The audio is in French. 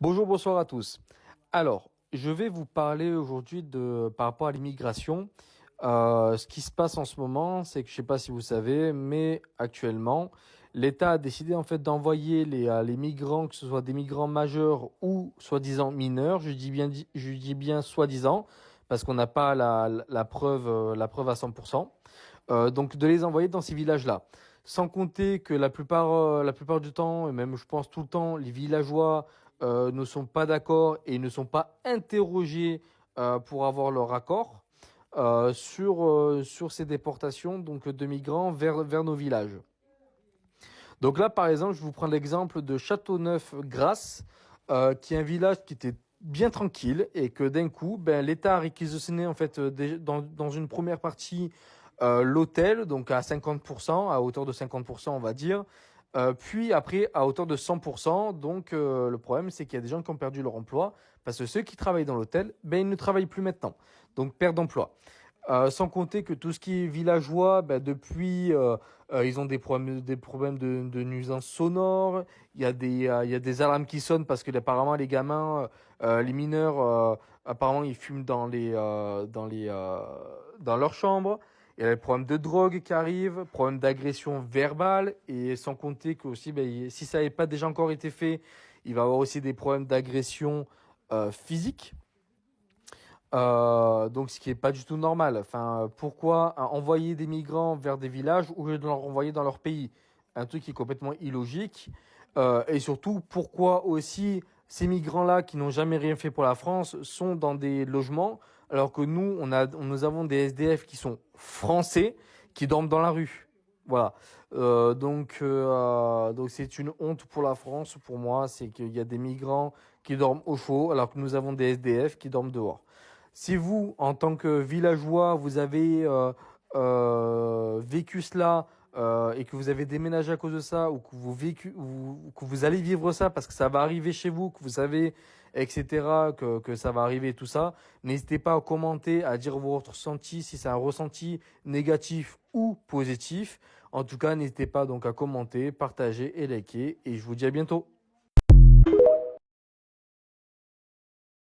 Bonjour, bonsoir à tous. Alors, je vais vous parler aujourd'hui par rapport à l'immigration. Ce qui se passe en ce moment, c'est que je ne sais pas si vous savez, mais actuellement, l'État a décidé en fait d'envoyer les migrants, que ce soit des migrants majeurs ou soi-disant mineurs. Je dis bien soi-disant parce qu'on n'a pas la preuve à 100%. Donc de les envoyer dans ces villages-là. Sans compter que la plupart du temps, et même je pense tout le temps, les villageois ne sont pas d'accord et ne sont pas interrogés pour avoir leur accord sur ces déportations donc, de migrants vers nos villages. Donc là, par exemple, je vous prends l'exemple de Châteauneuf-Grasse, qui est un village qui était bien tranquille et que d'un coup, ben, l'État a réquisitionné en fait dans une première partie l'hôtel, donc à 50%, à hauteur de 50%, on va dire. Puis après, à hauteur de 100%. Donc le problème, c'est qu'il y a des gens qui ont perdu leur emploi parce que ceux qui travaillent dans l'hôtel, ben, ils ne travaillent plus maintenant. Donc perte d'emploi. Sans compter que tout ce qui est villageois, bah, depuis, ils ont des problèmes de nuisance sonore. Il y a des alarmes qui sonnent parce que apparemment les gamins, les mineurs, apparemment ils fument dans leur chambre. Il y a les problèmes de drogue qui arrivent, problèmes d'agression verbale et sans compter que aussi, ben, si ça n'avait pas déjà encore été fait, il va y avoir aussi des problèmes d'agression physique. Donc, ce qui est pas du tout normal. Enfin, pourquoi envoyer des migrants vers des villages au lieu de les renvoyer dans leur pays? Un truc qui est complètement illogique. Et surtout, pourquoi aussi ces migrants-là qui n'ont jamais rien fait pour la France sont dans des logements alors que nous avons des SDF qui sont français qui dorment dans la rue. Voilà. Donc c'est une honte pour la France. Pour moi, c'est qu'il y a des migrants qui dorment au chaud alors que nous avons des SDF qui dorment dehors. Si vous, en tant que villageois, vous avez vécu cela et que vous avez déménagé à cause de ça, ou que vous allez vivre ça parce que ça va arriver chez vous, que vous savez, etc., que ça va arriver, tout ça, n'hésitez pas à commenter, à dire votre ressenti, si c'est un ressenti négatif ou positif. En tout cas, n'hésitez pas donc à commenter, partager et liker. Et je vous dis à bientôt.